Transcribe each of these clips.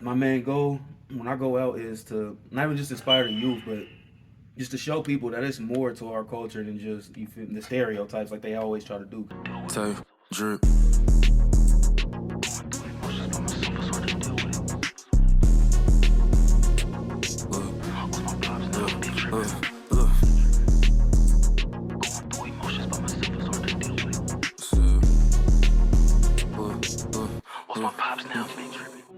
My main goal when I go out is to not even just inspire the youth, but just to show people that it's more to our culture than just the stereotypes like they always try to do. TayDrip. I'm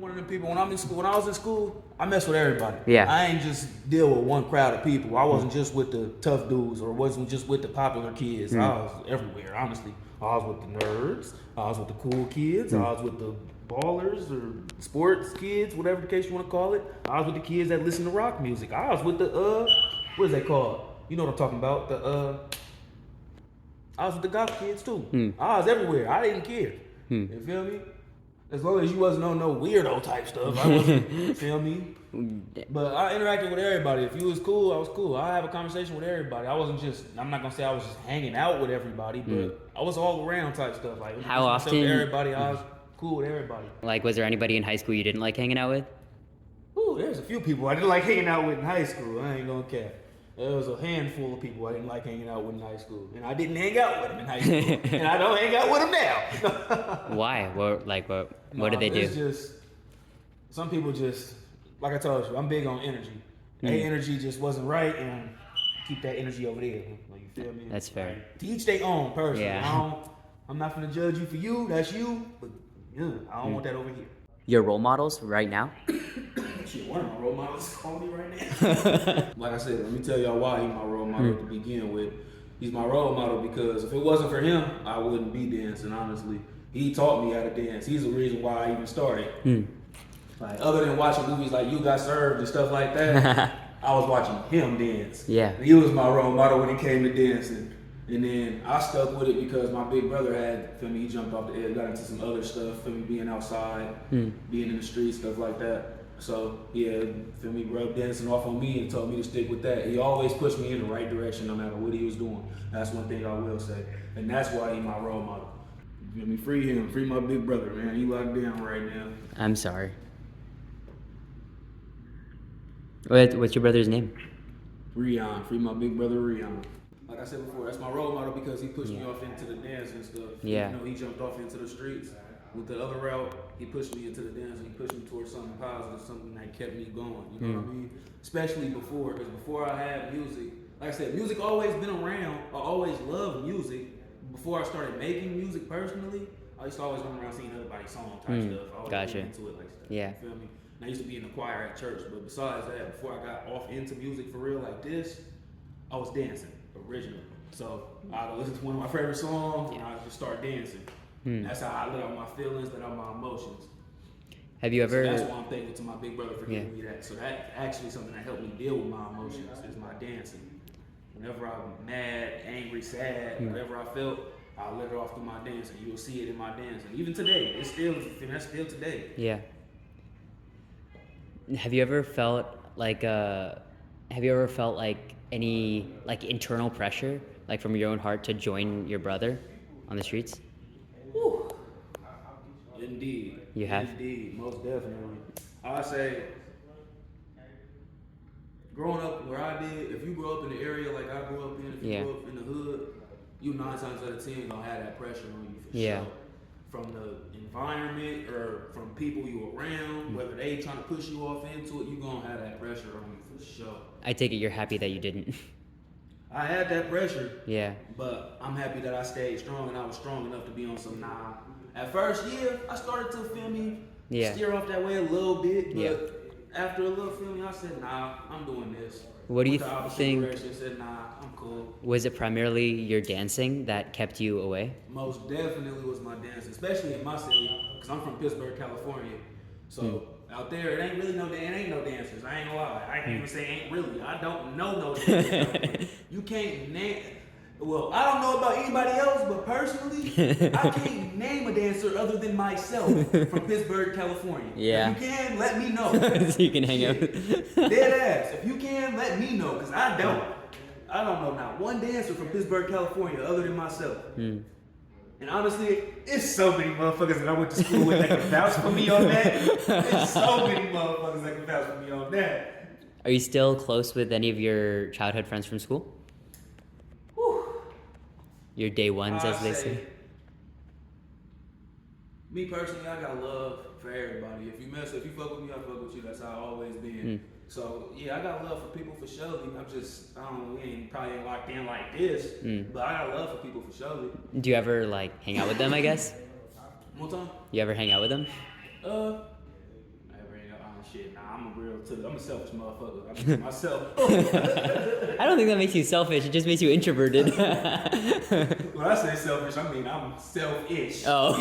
one of them people when I'm in school. When I was in school, I mess with everybody. Yeah. I ain't just deal with one crowd of people. I wasn't just with the tough dudes or wasn't just with the popular kids. I was everywhere, honestly. I was with the nerds. I was with the cool kids. I was with the ballers or sports kids, whatever the case you want to call it. I was with the kids that listen to rock music. I was with the what is that called? You know what I'm talking about? I was with the goth kids too. I was everywhere. I didn't care. You feel me? As long as you wasn't on no weirdo type stuff, I wasn't. You feel me? But I interacted with everybody. If you was cool, I was cool. I have a conversation with everybody. I wasn't just. I'm not gonna say I was just hanging out with everybody, but I was all around type stuff. Like How often? Everybody, I was cool with everybody. Like, was there anybody in high school you didn't like hanging out with? Ooh, there's a few people I didn't like hanging out with in high school. I ain't gonna care. There was a handful of people I didn't like hanging out with in high school, and I didn't hang out with them in high school, and I don't hang out with them now. Why? What did they do? It's just some people just like I told you. I'm big on energy. Their energy just wasn't right, and keep that energy over there. Like, you feel me? That's fair. Like, to each their own, personally. Yeah. I'm not gonna judge you for you. That's you, but I don't want that over here. Your role models right now? Shit, one of my role models call me right now. Like I said, let me tell y'all why he's my role model to begin with. He's my role model because if it wasn't for him, I wouldn't be dancing, honestly. He taught me how to dance. He's the reason why I even started. Like, other than watching movies like You Got Served and stuff like that, I was watching him dance. Yeah. He was my role model when it came to dancing. And then I stuck with it because my big brother had, feel me, he jumped off the edge, got into some other stuff, feel me, being outside, being in the streets, stuff like that. So, yeah, feel me, rubbed dancing off on me and told me to stick with that. He always pushed me in the right direction no matter what he was doing. That's one thing I will say. And that's why he's my role model. You feel me? Free him. Free my big brother, man. He locked down right now. I'm sorry. What's your brother's name? Rion. Free my big brother, Rion. Like I said before, that's my role model because he pushed me off into the dance and stuff. Yeah. You know, he jumped off into the streets. With the other route, he pushed me into the dance and he pushed me towards something positive, something that kept me going. You know what I mean? Especially before, because before I had music, like I said, music always been around. I always loved music. Before I started making music personally, I used to always run around singing everybody's song type stuff. I was Gotcha. really into it like that. Yeah. You feel me? And I used to be in the choir at church, but besides that, before I got off into music for real like this, I was dancing originally. So I would listen to one of my favorite songs and I would just start dancing. That's how I let out my feelings, let out my emotions. Have you ever? So that's why I'm thankful to my big brother for giving me that. So that's actually something that helped me deal with my emotions is my dancing. Whenever I'm mad, angry, sad, whatever I felt, I let it off through my dancing. You'll see it in my dancing. Even today, that's still today. Yeah. Have you ever felt like any like internal pressure, like from your own heart, to join your brother on the streets? Whew. Indeed. You have? Indeed, most definitely. I say, growing up where I did, if you grow up in the area like I grew up in, if you grew up in the hood, you 9 times out of 10 gonna have that pressure on you for sure. From the environment or from people you around, whether they trying to push you off into it, you gonna have that pressure on you for sure. I take it you're happy that you didn't. I had that pressure. Yeah. But I'm happy that I stayed strong and I was strong enough to be on some At first year, I started to feel me steer off that way a little bit, but after a little feeling, I said, I'm doing this. What do you think? Said, I'm cool. Was it primarily your dancing that kept you away? Most definitely was my dancing, especially in my city, because I'm from Pittsburg, California. So out there, it ain't no dancers. I ain't gonna lie. I can't even say ain't really. I don't know no dancers. You can't name. Well, I don't know about anybody else, but personally, I can't name a dancer other than myself from Pittsburg, California. Yeah. If you can, let me know. So you can hang out. Dead ass. If you can, let me know, because I don't know not one dancer from Pittsburg, California other than myself. And honestly, it's so many motherfuckers that I went to school with that can vouch for me on that. There's so many motherfuckers that can vouch for me on that. Are you still close with any of your childhood friends from school? Whew. Your day ones, as they say. Me personally, I got love for everybody. If you fuck with me, I fuck with you. That's how I always been. So yeah, I got love for people for sure. We probably ain't locked in like this, but I got love for people for sure. Do you ever like hang out with them? I guess. One time. You ever hang out with them? I ever hang out? Oh shit, nah, I'm a real too. I'm a selfish motherfucker. I mean, myself. I don't think that makes you selfish. It just makes you introverted. When I say selfish, I mean I'm selfish. Oh.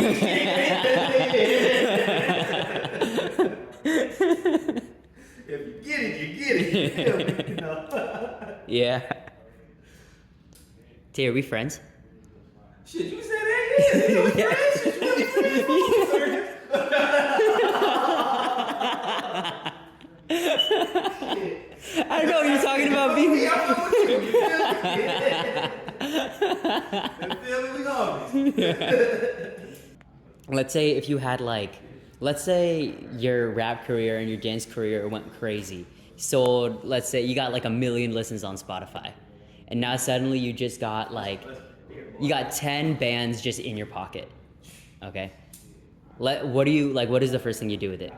If you get it, you get it. You know? Yeah. Tay, are we friends? Shit, you said that? Yeah, we friends. Shit, you really friends? I don't know what you're talking about, B. Let's say if you had let's say your rap career and your dance career went crazy. Sold, let's say you got like 1 million listens on Spotify. And now suddenly you just got you got 10 bands just in your pocket. Okay? What is the first thing you do with it?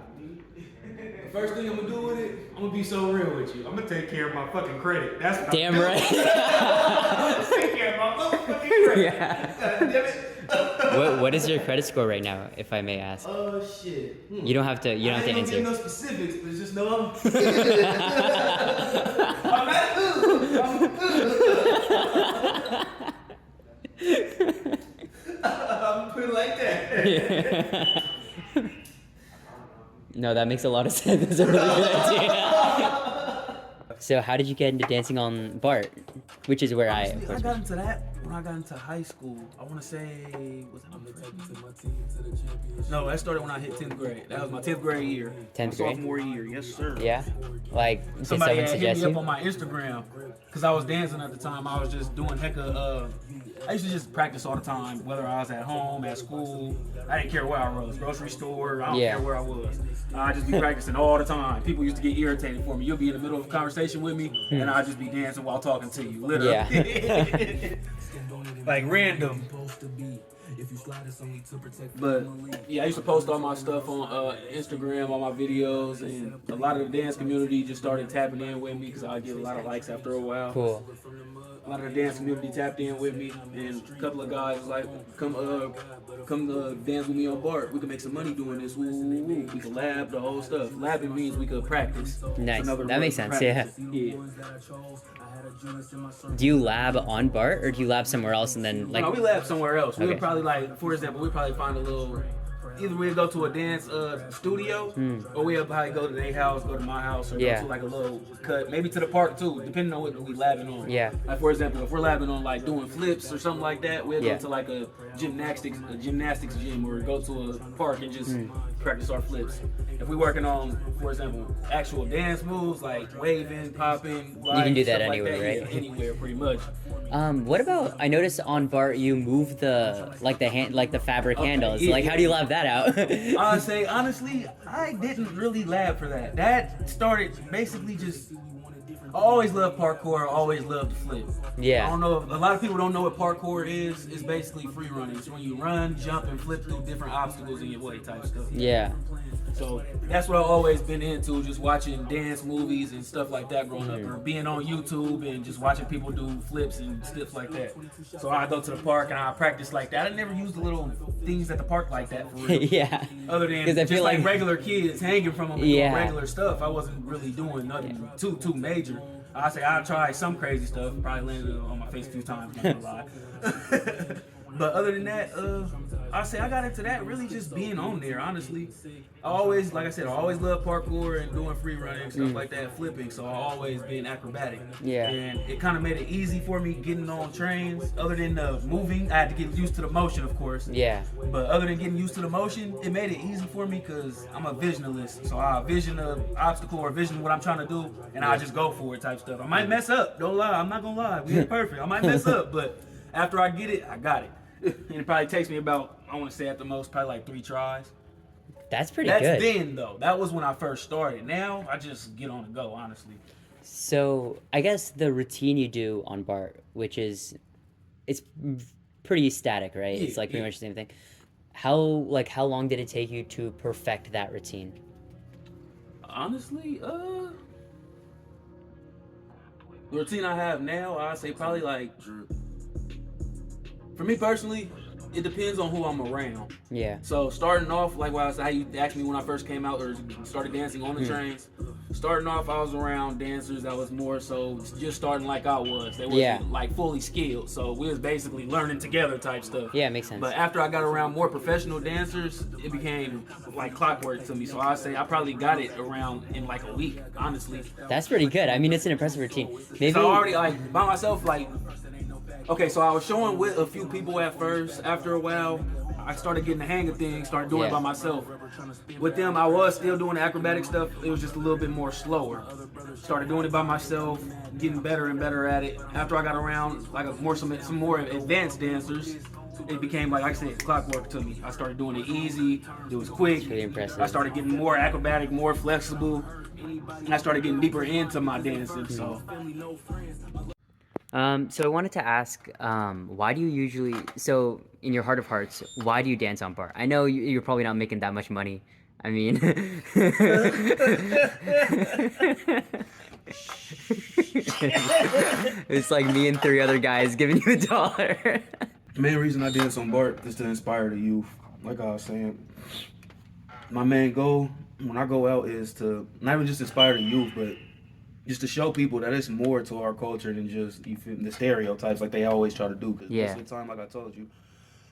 The first thing I'm gonna do with it, I'm gonna be so real with you. I'm gonna take care of my fucking credit. That's what Damn I'm right. I'm gonna take care of my motherfucking credit. Yeah. God damn it. What is your credit score right now, if I may ask? Oh shit. You don't have to. You don't have to I ain't answer. gonna give no specifics, but just know I'm not good. I'm put it like that. No, that makes a lot of sense. That's a really good idea. So, how did you get into dancing on Bart? Which is where I got into that when I got into high school. I want to say, no, that started when I hit 10th grade. That was my 10th grade year. 10th grade? Sophomore year, yes sir. Yeah? Like, did Somebody someone had hit suggest me up you? on my Instagram because I was dancing at the time. I was just doing I used to just practice all the time, whether I was at home, at school. I didn't care where I was, grocery store, I don't care where I was. I'd just be practicing all the time. People used to get irritated for me. You'll be in the middle of a conversation with me, and I'd just be dancing while talking to you, literally. Yeah. Like random. But yeah, I used to post all my stuff on Instagram, all my videos, and a lot of the dance community just started tapping in with me because I get a lot of likes after a while. Cool. A lot of the dance community tapped in with me, and a couple of guys was like, come dance with me on Bart. We can make some money doing this. Woo, woo, woo. We can lab the whole stuff. Labbing means we could practice. Nice. That makes sense. Yeah. Yeah. Do you lab on Bart or do you lab somewhere else and then No, we lab somewhere else. We Okay. would probably for example, we'd probably find a little. Either we'd go to a dance studio, or we'd probably go to their house, go to my house, or go to like a little cut, maybe to the park too, depending on what we labbing on. Yeah. Like for example, if we're labbing on like doing flips or something like that, we'll go to like a gymnastics gym, or go to a park and just practice our flips. If we're working on, for example, actual dance moves like waving, popping, You can do that stuff anywhere, like that, right? Yeah, anywhere pretty much. What about, I noticed on Bart you move the fabric handles. yeah, Like, how do you lab that out? I say honestly, I didn't really lab for that. That started basically just. I always loved parkour. I always loved flip. Yeah. I don't know if a lot of people don't know what parkour is. It's basically free running. It's when you run, jump, and flip through different obstacles in your way type stuff. Yeah. So that's what I've always been into, just watching dance movies and stuff like that growing up, or being on YouTube and just watching people do flips and stuff like that. So I go to the park and I practice like that. I never used the little things at the park like that for real. Yeah. Other than 'Cause I just feel like like- regular kids hanging from them and doing regular stuff. I wasn't really doing nothing too major. I say I tried some crazy stuff, probably landed on my face a few times, not gonna lie. But other than that, I say I got into that really just being on there, honestly. I always, like I said, I always loved parkour and doing free running, stuff like that, flipping, so I always been acrobatic. Yeah. And it kind of made it easy for me getting on trains. Other than the moving, I had to get used to the motion, of course. Yeah. But other than getting used to the motion, it made it easy for me because I'm a visionalist. So I vision the obstacle or vision what I'm trying to do, and I just go for it type stuff. I might mess up, don't lie, I'm not gonna lie, we ain't perfect. I might mess up, but after I get it, I got it. And it probably takes me about, I want to say at the most, probably like 3 tries. That's pretty That's good. then, though. That was when I first started. Now, I just get on the go, honestly. So I guess the routine you do on Bart, which is, it's pretty static, right? Yeah, It's like pretty yeah. much the same thing. How long did it take you to perfect that routine? Honestly, the routine I have now, I'd say probably like, for me personally, it depends on who I'm around. Yeah. So starting off, like what I said, how you asked me when I first came out or started dancing on the trains. Starting off, I was around dancers that was more so just starting like I was. They wasn't like fully skilled. So we was basically learning together type stuff. Yeah, makes sense. But after I got around more professional dancers, it became like clockwork to me. So I say I probably got it around in like a week, honestly. That's pretty good. I mean, it's an impressive routine. Maybe. So I already like by myself, like, okay, so I was showing with a few people at first. After a while, I started getting the hang of things, started doing it by myself. With them, I was still doing the acrobatic stuff. It was just a little bit more slower. Started doing it by myself, getting better and better at it. After I got around like some more advanced dancers, it became like I said, clockwork to me. I started doing it easy. It was quick. Really impressive. I started getting more acrobatic, more flexible. And I started getting deeper into my dancing. So. So I wanted to ask, why do you usually, so in your heart of hearts, why do you dance on Bart? I know you're probably not making that much money. I mean, it's like me and 3 other guys giving you $1. The main reason I dance on Bart is to inspire the youth. Like I was saying, my main goal when I go out is to not even just inspire the youth, but just to show people that it's more to our culture than just the stereotypes like they always try to do. Because most of the time, like I told you,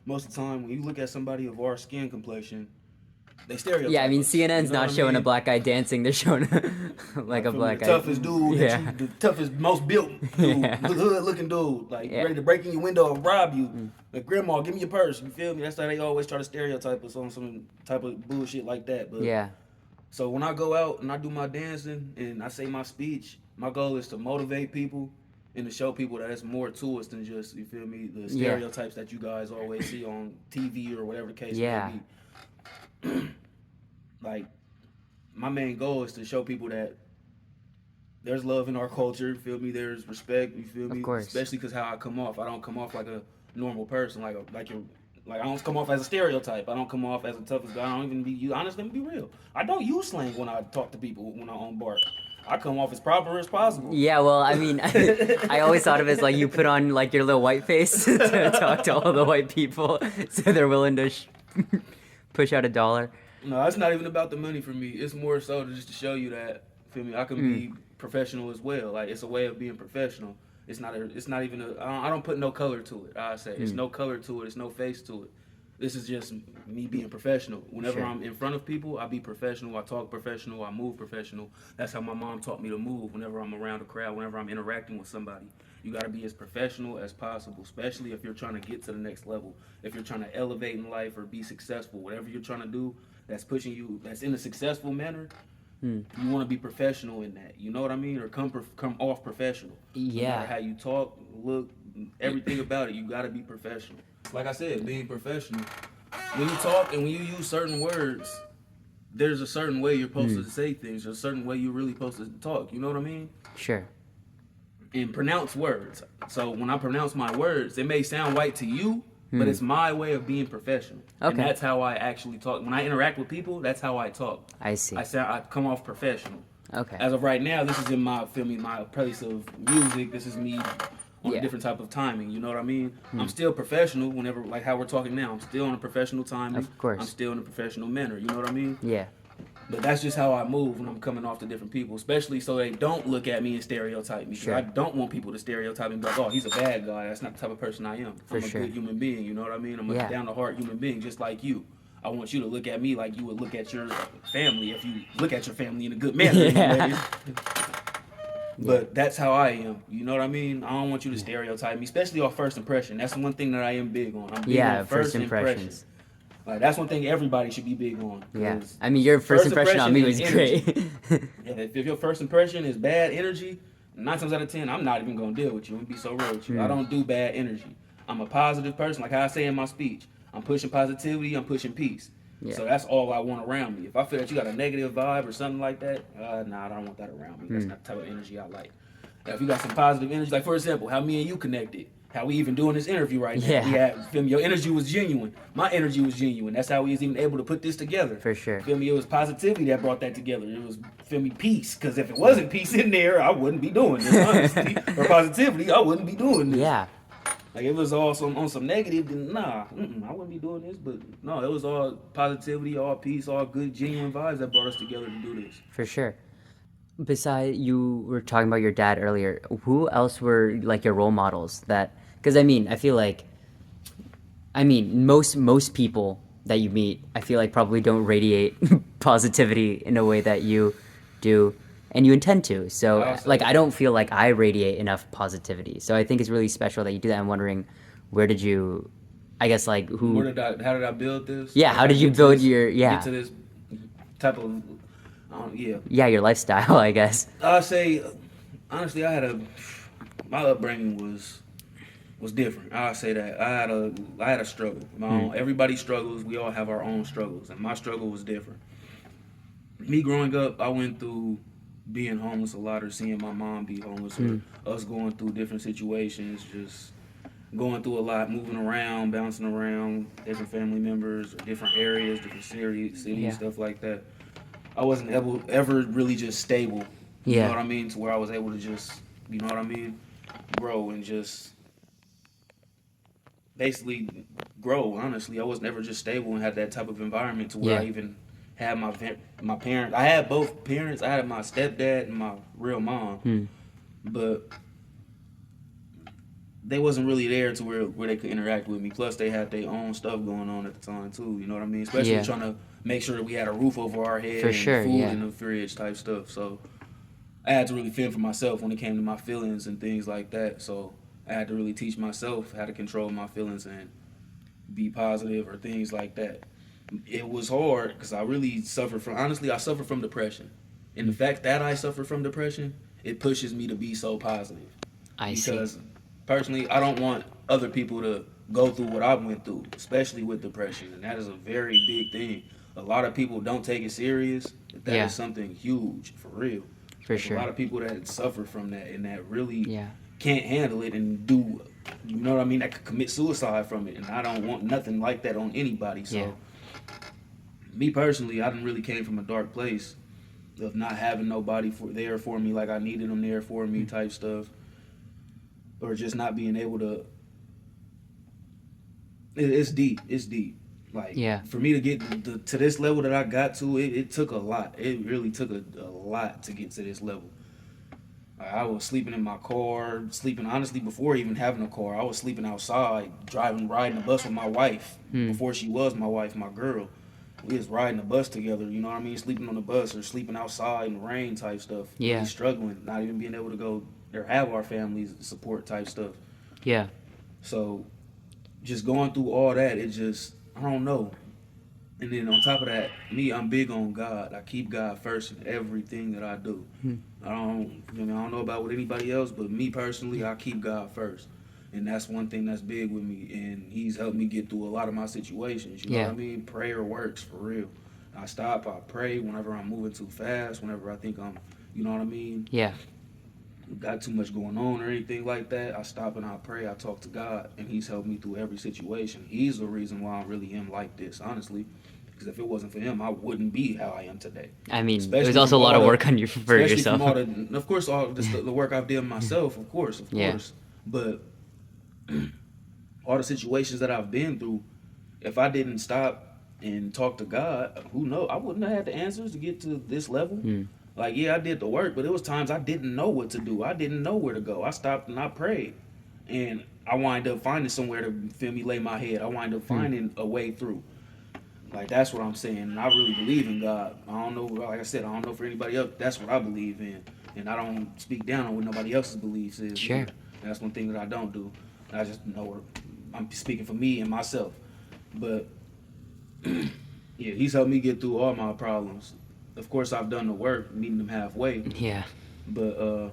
most of the time when you look at somebody of our skin complexion, they stereotype. Yeah, I mean, us, CNN's not showing a mean? black guy dancing. They're showing like a black guy. The toughest dude, Yeah. the toughest, most built dude, Yeah. hood looking dude, like Yeah. ready to break in your window and rob you. Like, grandma, give me your purse. You feel me? That's how they always try to stereotype us on some type of bullshit like that. But Yeah. so when I go out and I do my dancing and I say my speech, my goal is to motivate people and to show people that it's more to us than just, you feel me, the stereotypes that you guys always see on TV or whatever the case may be. Like, my main goal is to show people that there's love in our culture, you feel me? There's respect, you feel me? Of course. Especially because how I come off. I don't come off like a normal person, like I don't come off as a stereotype. I don't come off as a toughest guy. I don't even be, honestly, let me be real. I don't use slang when I talk to people when I'm on Bart. I come off as proper as possible. Yeah, well, I mean, I always thought of it as like you put on like your little white face to talk to all the white people, so they're willing to push out $1. No, it's not even about the money for me. It's more so just to show you that, feel me, I can be professional as well. Like, it's a way of being professional. It's not even I don't put no color to it. I say it's no color to it. It's no face to it. This is just me being professional. Whenever I'm in front of people, I be professional. I talk professional. I move professional. That's how my mom taught me to move. Whenever I'm around a crowd, whenever I'm interacting with somebody, you got to be as professional as possible. Especially if you're trying to get to the next level. If you're trying to elevate in life or be successful, whatever you're trying to do, that's pushing you. That's in a successful manner. You want to be professional in that. You know what I mean? Or come off professional. Yeah. No matter how you talk, look, everything about it, you got to be professional. Like I said, being professional. When you talk and when you use certain words, there's a certain way you're supposed to say things. There's a certain way you're really supposed to talk. You know what I mean? Sure. And pronounce words. So when I pronounce my words, it may sound white to you, but it's my way of being professional. Okay. And that's how I actually talk. When I interact with people, that's how I talk. I see. I come off professional. Okay. As of right now, this is in my place of music. This is me on a different type of timing. You know what I mean? I'm still professional whenever, like how we're talking now. I'm still on a professional timing. Of course. I'm still in a professional manner. You know what I mean? Yeah. But that's just how I move when I'm coming off to different people, especially so they don't look at me and stereotype me. Sure. I don't want people to stereotype me and be like, oh, he's a bad guy. That's not the type of person I am. I'm a good human being. You know what I mean? I'm a down-to-heart human being just like you. I want you to look at me like you would look at your family if you look at your family in a good manner. Anyways. But that's how I am. You know what I mean? I don't want you to stereotype me, especially off first impression. That's one thing that I am big on. I'm big on first impressions. Like, that's one thing everybody should be big on. Yeah. I mean, your first impression on me was great. If your first impression is bad energy, 9 times out of 10, I'm not even going to deal with you. I'm going to be so real with you. I don't do bad energy. I'm a positive person, like how I say in my speech. I'm pushing positivity, I'm pushing peace. Yeah. So that's all I want around me. If I feel that you got a negative vibe or something like that, nah, I don't want that around me. That's not the type of energy I like. Now, if you got some positive energy, like for example, how me and you connected, how we even doing this interview right now. Yeah. We had, feel me, your energy was genuine. My energy was genuine. That's how we was even able to put this together. For sure. Feel me, it was positivity that brought that together. It was, feel me, peace. Because if it wasn't peace in there, I wouldn't be doing this, honestly. Or positivity, I wouldn't be doing this. Yeah. Like, it was all on some negative, then nah, I wouldn't be doing this. But no, it was all positivity, all peace, all good, genuine vibes that brought us together to do this. For sure. Besides, you were talking about your dad earlier. Who else were like your role models? That, because I mean, I feel like, most people that you meet, I feel like probably don't radiate positivity in a way that you do, and you intend to. So, like, I don't feel like I radiate enough positivity. So I think it's really special that you do that. I'm wondering, where did you, I guess, like, who? How did I build this? Yeah, how did you build your, get to this type of, yeah, your lifestyle, I guess. I say, honestly, my upbringing was different. I say that I had a struggle. My own, everybody struggles. We all have our own struggles, and my struggle was different. Me growing up, I went through being homeless a lot, or seeing my mom be homeless, or us going through different situations, just going through a lot, moving around, bouncing around, different family members, or different areas, different cities, stuff like that. I wasn't ever really just stable. You know what I mean? To where I was able to just, you know what I mean, grow and just basically grow. Honestly, I was never just stable and had that type of environment to where I even had my parents. I had both parents. I had my stepdad and my real mom, but they wasn't really there to where they could interact with me. Plus, they had their own stuff going on at the time too. You know what I mean? Especially trying to make sure that we had a roof over our head and food in the fridge type stuff. So I had to really fend for myself when it came to my feelings and things like that. So I had to really teach myself how to control my feelings and be positive or things like that. It was hard because I really suffered from depression. And the fact that I suffer from depression, it pushes me to be so positive. Because personally, I don't want other people to go through what I went through, especially with depression. And that is a very big thing. A lot of people don't take it serious. That is something huge, for real. For sure. A lot of people that suffer from that and that really can't handle it and do, you know what I mean, that could commit suicide from it. And I don't want nothing like that on anybody. So, me personally, I didn't really came from a dark place of not having nobody there for me like I needed them there for me type stuff. Or just not being able to. It's deep. Like, for me to get to this level that I got to, it took a lot. It really took a lot to get to this level. I was sleeping in my car, honestly, before even having a car. I was sleeping outside, riding the bus with my wife. Before she was my wife, my girl. We was riding the bus together, you know what I mean? Sleeping on the bus or sleeping outside in the rain type stuff. Really struggling, not even being able to go or have our families support type stuff. Yeah. So just going through all that, it just, I don't know. And then on top of that, I'm big on God. I keep God first in everything that I do. I don't know about what anybody else, but me personally, I keep God first. And that's one thing that's big with me. And he's helped me get through a lot of my situations. You know what I mean? Prayer works, for real. I stop, I pray whenever I'm moving too fast, whenever I think I'm, you know what I mean? Yeah. Got too much going on or anything like that, I stop and I pray, I talk to God, and he's helped me through every situation. He's the reason why I really am like this, honestly. Because if it wasn't for him, I wouldn't be how I am today. I mean, there's also a lot of work on you for yourself. Of course, all the work I've done myself, of course. But all the situations that I've been through, if I didn't stop and talk to God, who knows? I wouldn't have had the answers to get to this level. Like, I did the work, but it was times I didn't know what to do. I didn't know where to go. I stopped and I prayed. And I wind up finding somewhere to, lay my head. I wind up finding a way through. Like, that's what I'm saying. And I really believe in God. I don't know, like I said, I don't know for anybody else. That's what I believe in. And I don't speak down on what nobody else's beliefs is. Sure. That's one thing that I don't do. I just know I'm speaking for me and myself. But, he's helped me get through all my problems. Of course, I've done the work, meeting them halfway. Yeah. But,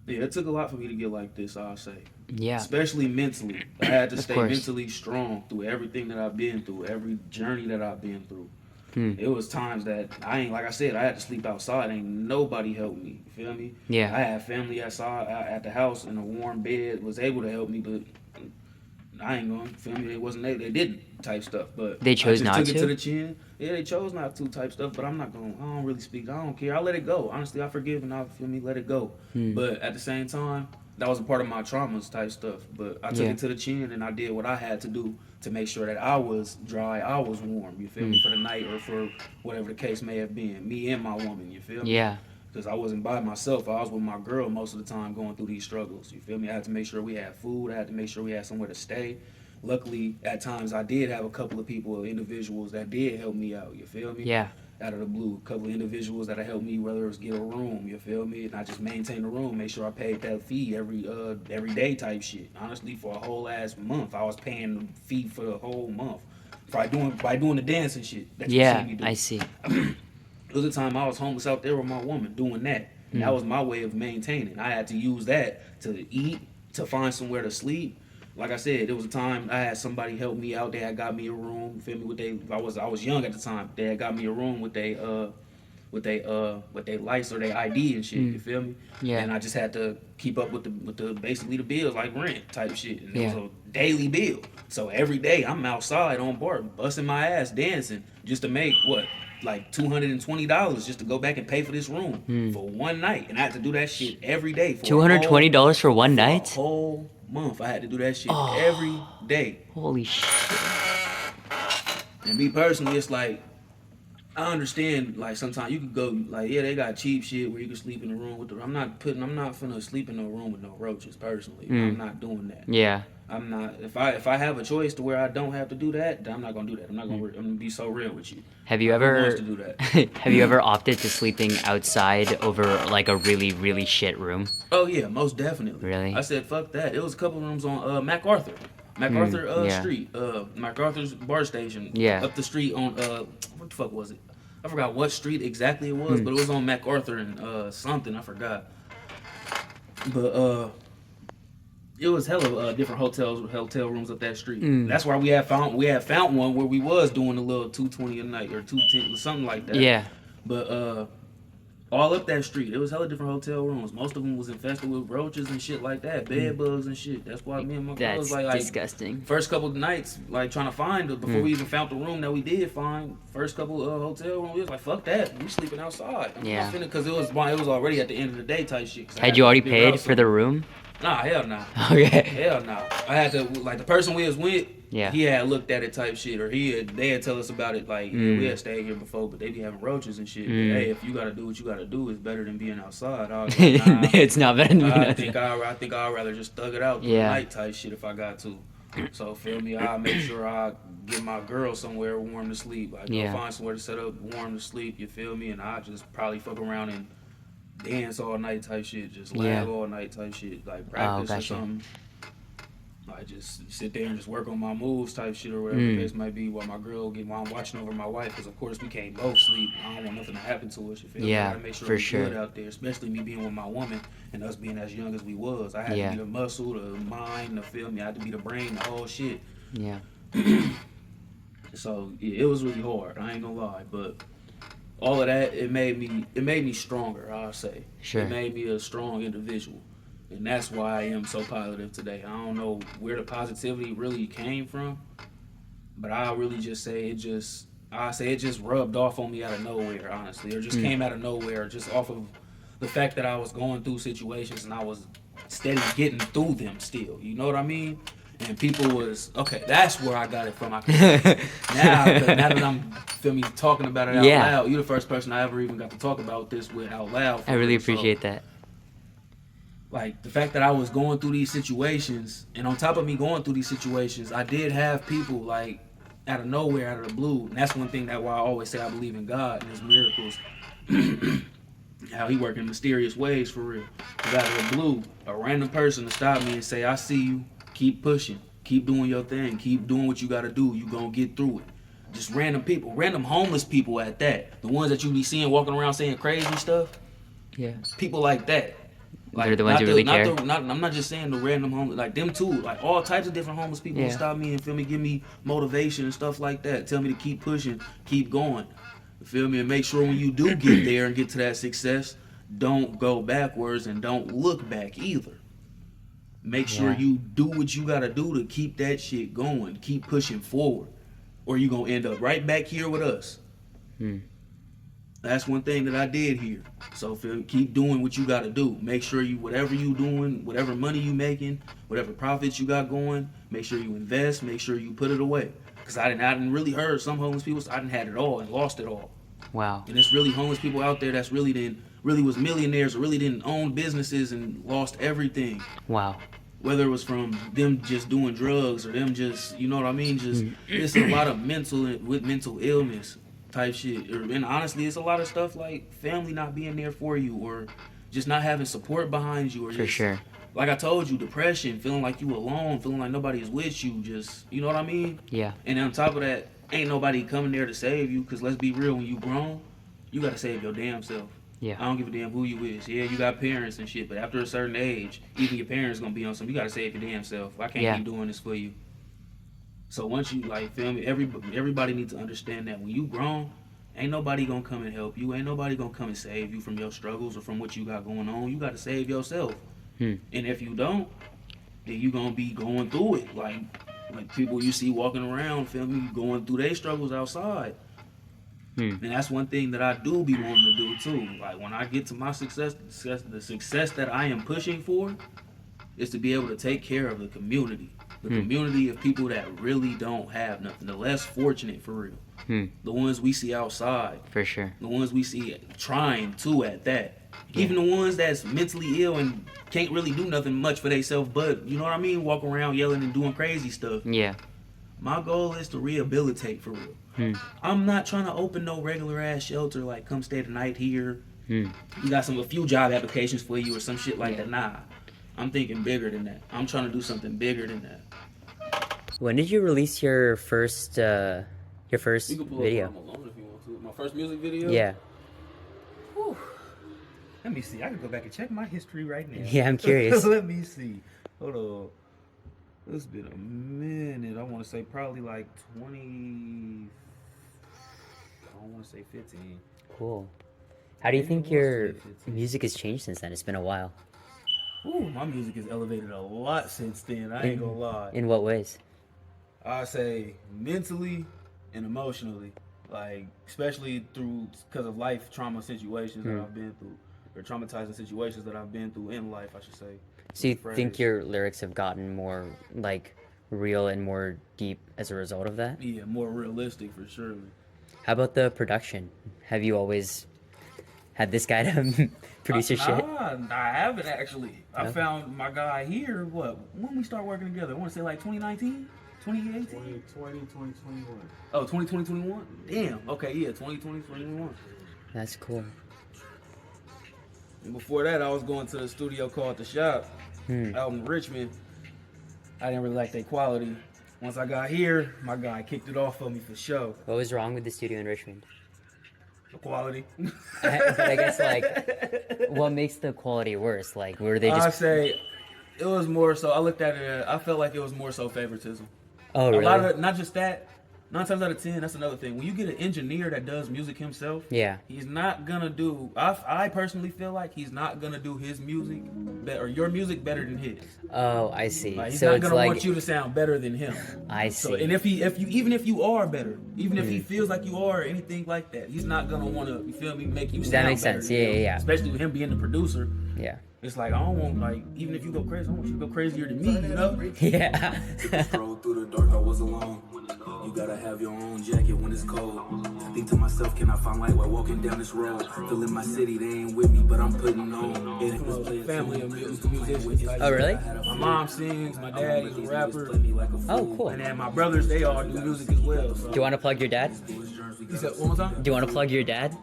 it took a lot for me to get like this, I'll say. Yeah. Especially mentally. I had to Of stay course. mentally strong through everything that I've been through, every journey that I've been through. Hmm. It was times that like I said, I had to sleep outside. Ain't nobody helped me. You feel me? Yeah. I had family outside at the house in a warm bed, was able to help me, but I ain't going. Feel me? They wasn't they didn't type stuff. But They chose I just not took to? it to the chin. Yeah, they chose not to type stuff. But I'm not going. I don't really speak. I don't care. I let it go. Honestly, I forgive and I feel me let it go. But at the same time, that was a part of my traumas type stuff. But I took Yeah. it to the chin and I did what I had to do to make sure that I was dry, I was warm. You feel me? For the night or for whatever the case may have been. Me and my woman. You feel me? Yeah. Because I wasn't by myself. I was with my girl most of the time going through these struggles. You feel me? I had to make sure we had food. I had to make sure we had somewhere to stay. Luckily, at times I did have a couple of people, individuals that did help me out. You feel me? Yeah. Out of the blue, a couple of individuals that helped me, whether it was get a room. You feel me? And I just maintained the room, make sure I paid that fee every day type shit. Honestly, for a whole ass month, I was paying the fee for the whole month by doing the dancing shit. That you Yeah. see me do. I see. It was a time I was homeless out there with my woman doing that. And that was my way of maintaining. I had to use that to eat, to find somewhere to sleep. Like I said, there was a time I had somebody help me out. They had got me a room. Feel me? I was young at the time. They had got me a room with they lights or their ID and shit. You feel me? Yeah. And I just had to keep up with the basically the bills like rent type shit. And it was Yeah. a daily bill. So every day I'm outside on bar busting my ass dancing just to make what? Like $220 just to go back and pay for this room for one night. And I had to do that shit every day for $220 for one a night? whole month. I had to do that shit every day. Holy shit. And me personally, it's like I understand. Like sometimes you could go like, yeah, they got cheap shit where you can sleep in a room with the. I'm not finna sleep in no room with no roaches. Personally, I'm not doing that. Yeah. I'm not. If I have a choice to where I don't have to do that, then I'm not gonna do that. I'm gonna be so real with you. Have you Who ever wants to do that? have you ever opted to sleeping outside over like a really, really shit room? Oh yeah, most definitely. Really? I said fuck that. It was a couple rooms on MacArthur yeah. Street, MacArthur's bar station. Yeah. Up the street on what the fuck was it? I forgot what street exactly it was, but it was on MacArthur and something I forgot. But it was hella different hotel rooms up that street. That's why we had found one where we was doing a little $220 a night or $210 something like that. Yeah. But all up that street, it was hella different hotel rooms. Most of them was infested with roaches and shit like that, bed bugs and shit. That's why me and my girl was That's like disgusting. first couple of nights, like trying to find it before we even found the room that we did find. First couple hotel rooms, we was like, fuck that, we sleeping outside. Yeah. Because it was already at the end of the day type shit. Had you already paid for the room? Nah, hell nah. Okay. Hell nah. I had to, like, the person we was with, Yeah. he had looked at it type shit, or they had tell us about it, like, yeah, we had stayed here before, but they be having roaches and shit. But, hey, if you gotta do what you gotta do, it's better than being outside. I was like, nah, It's not better than I think I'd rather just thug it out through the Yeah. night type shit if I got to. So, feel me, I'll make sure I get my girl somewhere warm to sleep. I go find somewhere to set up warm to sleep, you feel me? And I just probably fuck around and dance all night type shit, just lag all night type shit, like practice or something. Like just sit there and just work on my moves type shit or whatever the case might be while I'm watching over my wife, because of course we can't both sleep. I don't want nothing to happen to us. You feel me? I gotta make sure we're good out there, especially me being with my woman and us being as young as we was. I had to be the muscle, the mind, the feel me. I had to be the brain, the whole shit. Yeah. So yeah, it was really hard. I ain't gonna lie, but all of that, it made me stronger, I'll say. Sure. It made me a strong individual. And that's why I am so positive today. I don't know where the positivity really came from, but I really just say it just rubbed off on me out of nowhere, honestly. Or just came out of nowhere, just off of the fact that I was going through situations and I was steady getting through them still. You know what I mean? And people was, okay, that's where I got it from. Now that I'm, feel me, talking about it out loud, you're the first person I ever even got to talk about this with out loud. I really appreciate that. Like, the fact that I was going through these situations, and on top of me going through these situations, I did have people, like, out of nowhere, out of the blue. And that's one thing that why I always say I believe in God and His miracles. How He work in mysterious ways, for real. Because out of the blue, a random person to stop me and say, I see you. Keep pushing. Keep doing your thing. Keep doing what you gotta do. You gonna get through it. Just random people. Random homeless people at that. The ones that you be seeing walking around saying crazy stuff. Yeah. People like that. They're the ones who really care. I'm not just saying the random homeless, like them too. Like all types of different homeless people who stop me and feel me, give me motivation and stuff like that. Tell me to keep pushing, keep going. You feel me? And make sure when you do get there and get to that success, don't go backwards and don't look back either. Make sure you do what you gotta do to keep that shit going. Keep pushing forward, or you gonna end up right back here with us. That's one thing that I did here. So keep doing what you gotta do. Make sure you, whatever you doing, whatever money you making, whatever profits you got going, make sure you invest. Make sure you put it away. Cause I didn't really heard some homeless people. I didn't had it all and lost it all. Wow. And it's really homeless people out there that's really was millionaires or really didn't own businesses and lost everything. Wow. Whether it was from them just doing drugs or them just, you know what I mean? Just, it's a lot of mental illness type shit. And honestly, it's a lot of stuff like family not being there for you or just not having support behind you. Or For just, sure. Like I told you, depression, feeling like you alone, feeling like nobody is with you, just, you know what I mean? Yeah. And on top of that, ain't nobody coming there to save you, because let's be real, when you grown, you got to save your damn self. Yeah. I don't give a damn who you is. Yeah, you got parents and shit, but after a certain age, even your parents gonna be on some. You gotta save your damn self. I can't keep doing this for you. So once you feel me, everybody needs to understand that when you grown, ain't nobody gonna come and help you. Ain't nobody gonna come and save you from your struggles or from what you got going on. You gotta save yourself. And if you don't, then you gonna be going through it like people you see walking around, feel me, going through their struggles outside. And that's one thing that I do be wanting to do too. Like when I get to my success, the success that I am pushing for is to be able to take care of the community. The community of people that really don't have nothing. The less fortunate for real. The ones we see outside. For sure. The ones we see trying to at that. Even the ones that's mentally ill and can't really do nothing much for themselves, but you know what I mean? Walk around yelling and doing crazy stuff. Yeah. My goal is to rehabilitate for real. I'm not trying to open no regular ass shelter like come stay the night here. We got a few job applications for you or some shit like that. Nah, I'm thinking bigger than that. I'm trying to do something bigger than that. When did you release your first video? You can pull up I'm Alone if you want to. My first music video? Yeah. Whew. Let me see. I can go back and check my history right now. Yeah, I'm curious. Let me see. Hold on. It's been a minute. I want to say probably like 20. I don't want to say 15. Cool. How do you think your music has changed since then? It's been a while. Ooh, my music has elevated a lot since then. I ain't gonna lie. In what ways? I say mentally and emotionally, like especially because of life trauma situations that I've been through, or traumatizing situations that I've been through in life, I should say. So you think your lyrics have gotten more like real and more deep as a result of that? Yeah, more realistic for sure. How about the production? Have you always had this guy to produce your shit? I haven't actually. I found my guy here, when we start working together? I want to say like 2019? 2018? 2020, 2021. Oh, 2020, 2021? Damn. Okay, yeah, 2020, 2021. That's cool. And before that, I was going to the studio called The Shop out in Richmond. I didn't really like their quality. Once I got here, my guy kicked it off for me for sure. What was wrong with the studio in Richmond? The quality. But I guess, like, what makes the quality worse? Like, were they just... I say it was more so, I looked at it, I felt like it was more so favoritism. Oh, really? A lot of it, not just that. 9 times out of 10, that's another thing. When you get an engineer that does music himself, he's not gonna do. I personally feel like he's not gonna do his music or your music better than his. Oh, I see. Like, he's so not it's gonna like, want you to sound better than him. I see. So, and if you are better, even if he feels like you are or anything like that, he's not gonna want to. You feel me? Make you sound that makes better sense. than him. Yeah. Especially with him being the producer. Yeah. It's like, I don't want, like, even if you go crazy, I want you to go crazier than me, you know? Yeah. Stroll through the dark, I was alone. You gotta have your own jacket when it's cold. I think to myself, can I find light while walking down this road? Feeling my city, they ain't with me, but I'm putting on. Family of musicians. Oh, really? My mom sings, my dad is a rapper. Oh, cool. And then my brothers, they all do music as well. So. Do you want to plug your dad? You said one more time? Do you want to plug your dad?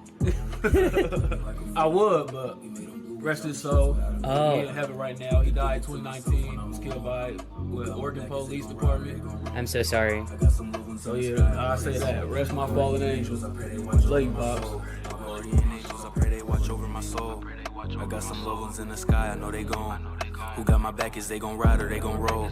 I would, but rest his soul. Oh. He in heaven right now. He died 2019. He was killed by Oregon Police Department. I'm so sorry. So yeah, I say that. Rest my fallen angels. Love you, Pops. I pray they watch over my soul. I got some loved ones in the sky, I know they gone. Who got my back, is they gon' ride or they gon' roll?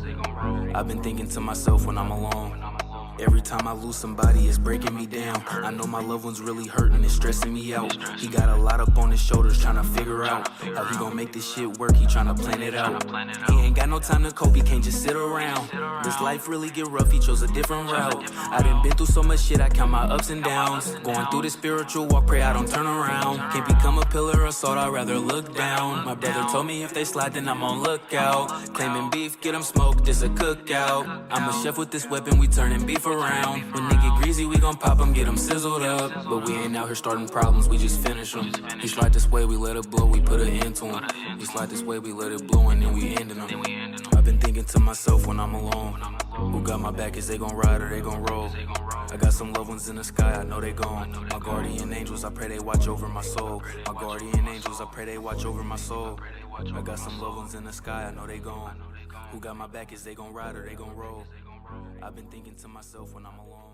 I've been thinking to myself when I'm alone. Every time I lose somebody, it's breaking me down. I know my loved one's really hurting, it's stressing me out. He got a lot up on his shoulders, trying to figure out how he gon' make this shit work, he trying to plan it out. He ain't got no time to cope, he can't just sit around. This life really get rough, he chose a different route. I done been through so much shit, I count my ups and downs. Going through this spiritual walk, pray I don't turn around. Can't become a pillar of salt, I'd rather look down. My brother told me if they slide, then I'm on lookout. Claiming beef, get them smoked, this a cookout. I'm a chef with this weapon, we turning beef around. When they get greasy, we gon' pop them, get them sizzled up. But we ain't out here starting problems, we just finish them. He slide this way, we let it blow, we put an end to him. He slide this way, we let it blow, and then we ending them. I've been thinking to myself when I'm alone. Who got my back, is they gon' ride or they gon' roll? I got some loved ones in the sky, I know they gone. My guardian angels, I pray they watch over my soul. My guardian angels, I pray they watch over my soul. I got some loved ones in the sky, I know they gone. Who got my back, is they gon' ride or they gon' roll? I've been thinking to myself when I'm alone.